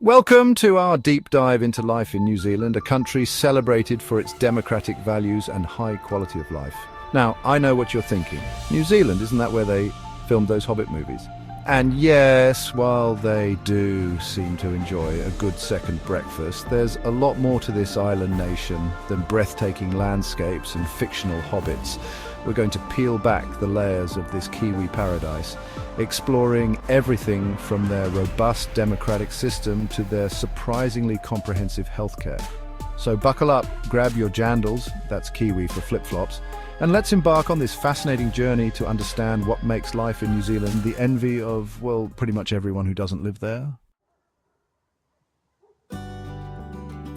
Welcome to our deep dive into life in New Zealand, a country celebrated for its democratic values and high quality of life. Now, I know what you're thinking. New Zealand, isn't that where they filmed those Hobbit movies? And yes, while they do seem to enjoy a good second breakfast, there's a lot more to this island nation than breathtaking landscapes and fictional hobbits. We're going to peel back the layers of this Kiwi paradise, exploring everything from their robust democratic system to their surprisingly comprehensive healthcare. So buckle up, grab your jandals, that's Kiwi for flip-flops, and let's embark on this fascinating journey to understand what makes life in New Zealand the envy of, well, pretty much everyone who doesn't live there.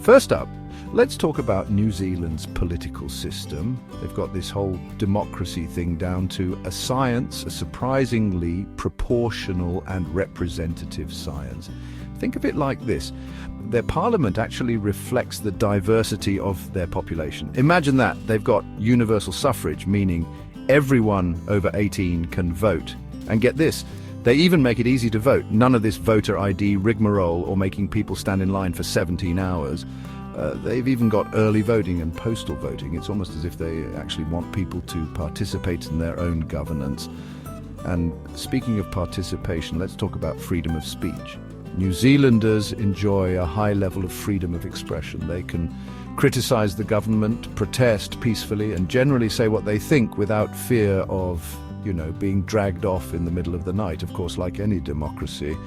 First up, let's talk about New Zealand's political system. They've got this whole democracy thing down to a science, a surprisingly proportional and representative science. Think of it like this. Their parliament actually reflects the diversity of their population. Imagine that. They've got universal suffrage, meaning everyone over 18 can vote. And get this, they even make it easy to vote. None of this voter ID rigmarole or making people stand in line for 17 hours. They've even got early voting and postal voting. It's almost as if they actually want people to participate in their own governance. And speaking of participation, let's talk about freedom of speech. New Zealanders enjoy a high level of freedom of expression. They can criticize the government, protest peacefully, and generally say what they think without fear of, being dragged off in the middle of the night. Of course, like any democracy,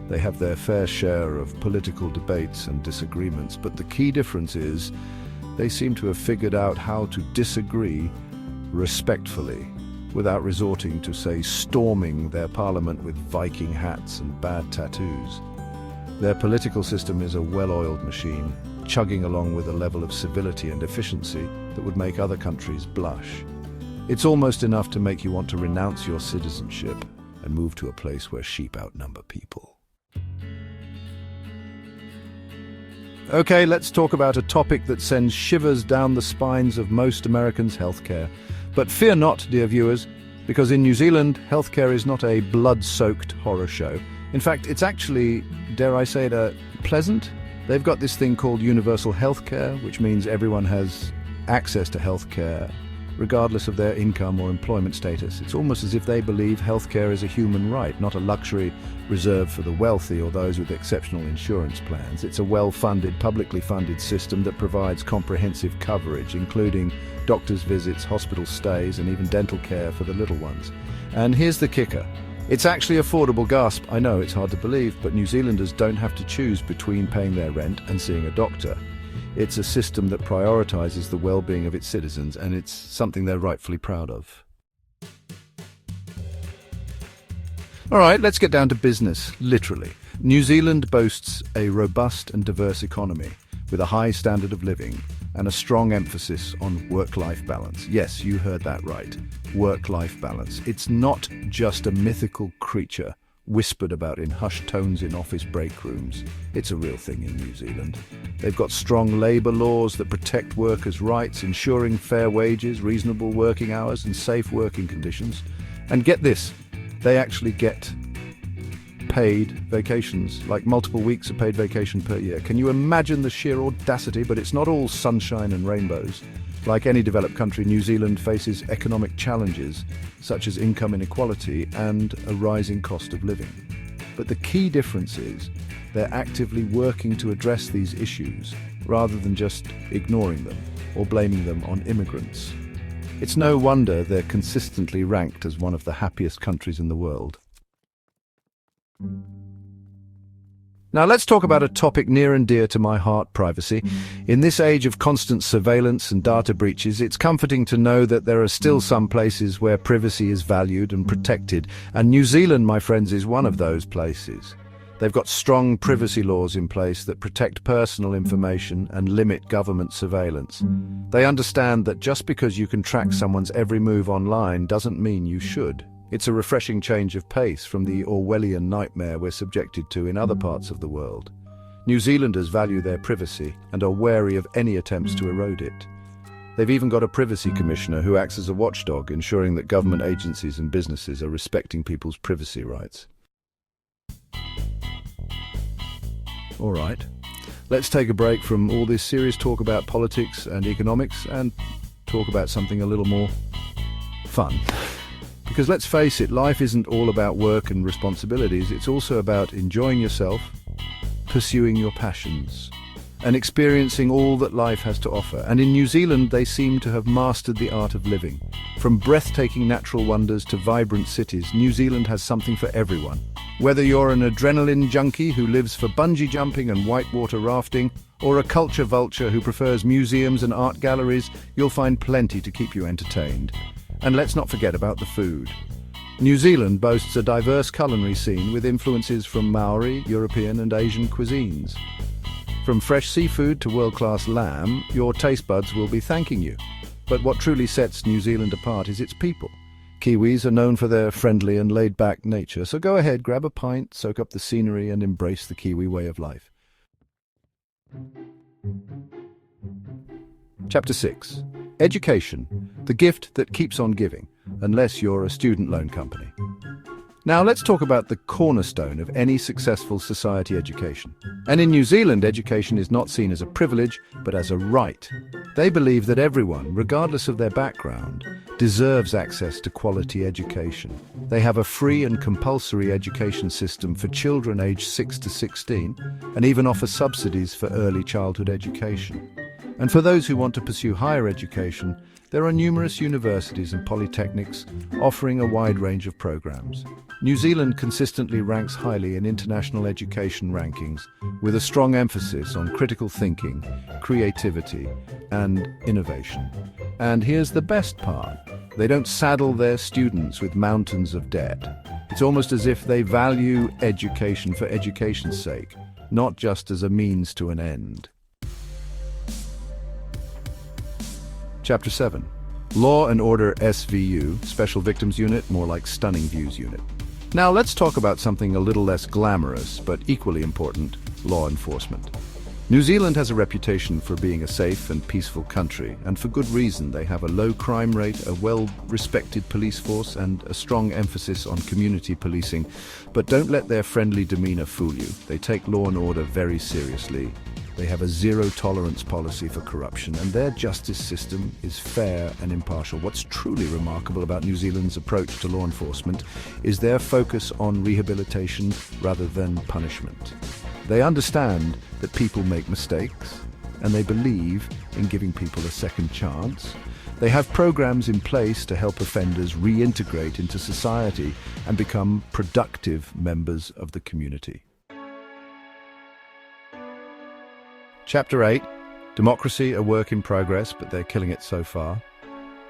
they have their fair share of political debates and disagreements, but the key difference is they seem to have figured out how to disagree respectfully without resorting to, say, storming their parliament with Viking hats and bad tattoos. Their political system is a well-oiled machine, chugging along with a level of civility and efficiency that would make other countries blush. It's almost enough to make you want to renounce your citizenship and move to a place where sheep outnumber people. Okay, let's talk about a topic that sends shivers down the spines of most Americans' healthcare. But fear not, dear viewers, because in New Zealand, healthcare is not a blood-soaked horror show. In fact, it's actually, dare I say it, pleasant. They've got this thing called universal healthcare, which means everyone has access to healthcare, regardless of their income or employment status. It's almost as if they believe healthcare is a human right, not a luxury reserved for the wealthy or those with exceptional insurance plans. It's a well-funded, publicly funded system that provides comprehensive coverage, including doctor's visits, hospital stays, and even dental care for the little ones. And here's the kicker. It's actually affordable. Gasp. I know, it's hard to believe, but New Zealanders don't have to choose between paying their rent and seeing a doctor. It's a system that prioritizes the well-being of its citizens, and it's something they're rightfully proud of. All right, let's get down to business, literally. New Zealand boasts a robust and diverse economy with a high standard of living and a strong emphasis on work-life balance. Yes, you heard that right. Work-life balance. It's not just a mythical creature whispered about in hushed tones in office break rooms. It's a real thing in New Zealand. They've got strong labour laws that protect workers' rights, ensuring fair wages, reasonable working hours, and safe working conditions. And get this, they actually get paid vacations, like multiple weeks of paid vacation per year. Can you imagine the sheer audacity? But it's not all sunshine and rainbows. Like any developed country, New Zealand faces economic challenges, such as income inequality and a rising cost of living. But the key difference is they're actively working to address these issues, rather than just ignoring them or blaming them on immigrants. It's no wonder they're consistently ranked as one of the happiest countries in the world. Now let's talk about a topic near and dear to my heart: privacy. In this age of constant surveillance and data breaches, it's comforting to know that there are still some places where privacy is valued and protected, and New Zealand, my friends, is one of those places. They've got strong privacy laws in place that protect personal information and limit government surveillance. They understand that just because you can track someone's every move online doesn't mean you should. It's a refreshing change of pace from the Orwellian nightmare we're subjected to in other parts of the world. New Zealanders value their privacy and are wary of any attempts to erode it. They've even got a privacy commissioner who acts as a watchdog, ensuring that government agencies and businesses are respecting people's privacy rights. All right. Let's take a break from all this serious talk about politics and economics and talk about something a little more fun. Because let's face it, life isn't all about work and responsibilities. It's also about enjoying yourself, pursuing your passions, and experiencing all that life has to offer. And in New Zealand, they seem to have mastered the art of living. From breathtaking natural wonders to vibrant cities, New Zealand has something for everyone. Whether you're an adrenaline junkie who lives for bungee jumping and whitewater rafting, or a culture vulture who prefers museums and art galleries, you'll find plenty to keep you entertained. And let's not forget about the food. New Zealand boasts a diverse culinary scene with influences from Maori, European and Asian cuisines. From fresh seafood to world-class lamb, your taste buds will be thanking you. But what truly sets New Zealand apart is its people. Kiwis are known for their friendly and laid-back nature, so go ahead, grab a pint, soak up the scenery and embrace the Kiwi way of life. Chapter 6. Education, the gift that keeps on giving, unless you're a student loan company. Now let's talk about the cornerstone of any successful society education. And in New Zealand, education is not seen as a privilege, but as a right. They believe that everyone, regardless of their background, deserves access to quality education. They have a free and compulsory education system for children aged 6 to 16, and even offer subsidies for early childhood education. And for those who want to pursue higher education, there are numerous universities and polytechnics offering a wide range of programs. New Zealand consistently ranks highly in international education rankings, with a strong emphasis on critical thinking, creativity, and innovation. And here's the best part. They don't saddle their students with mountains of debt. It's almost as if they value education for education's sake, not just as a means to an end. Chapter 7. Law and Order SVU, Special Victims Unit, more like Stunning Views Unit. Now let's talk about something a little less glamorous, but equally important, law enforcement. New Zealand has a reputation for being a safe and peaceful country, and for good reason. They have a low crime rate, a well-respected police force, and a strong emphasis on community policing. But don't let their friendly demeanor fool you. They take law and order very seriously. They have a zero-tolerance policy for corruption, and their justice system is fair and impartial. What's truly remarkable about New Zealand's approach to law enforcement is their focus on rehabilitation rather than punishment. They understand that people make mistakes, and they believe in giving people a second chance. They have programs in place to help offenders reintegrate into society and become productive members of the community. Chapter 8. Democracy, a work in progress, but they're killing it so far.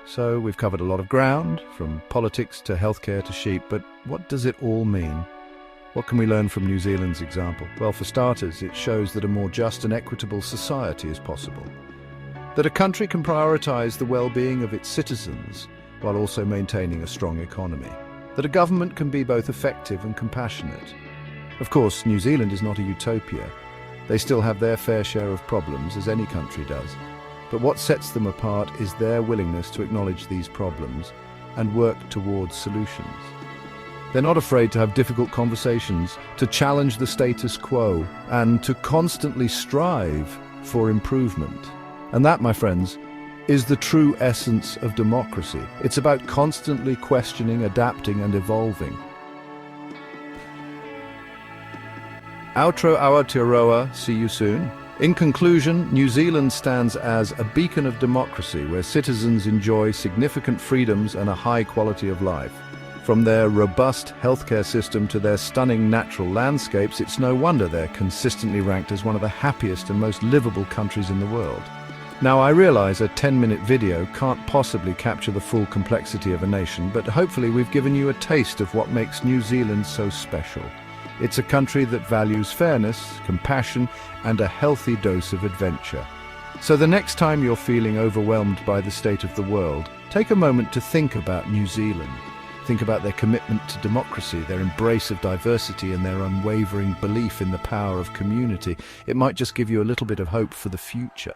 So we've covered a lot of ground, from politics to healthcare to sheep, but what does it all mean? What can we learn from New Zealand's example? Well, for starters, it shows that a more just and equitable society is possible. That a country can prioritise the well-being of its citizens while also maintaining a strong economy. That a government can be both effective and compassionate. Of course, New Zealand is not a utopia. They still have their fair share of problems, as any country does. But what sets them apart is their willingness to acknowledge these problems and work towards solutions. They're not afraid to have difficult conversations, to challenge the status quo, and to constantly strive for improvement. And that, my friends, is the true essence of democracy. It's about constantly questioning, adapting, and evolving. Outro Aotearoa, see you soon. In conclusion, New Zealand stands as a beacon of democracy where citizens enjoy significant freedoms and a high quality of life. From their robust healthcare system to their stunning natural landscapes, it's no wonder they're consistently ranked as one of the happiest and most livable countries in the world. Now, I realize a 10-minute video can't possibly capture the full complexity of a nation, but hopefully we've given you a taste of what makes New Zealand so special. It's a country that values fairness, compassion, and a healthy dose of adventure. So the next time you're feeling overwhelmed by the state of the world, take a moment to think about New Zealand. Think about their commitment to democracy, their embrace of diversity, and their unwavering belief in the power of community. It might just give you a little bit of hope for the future.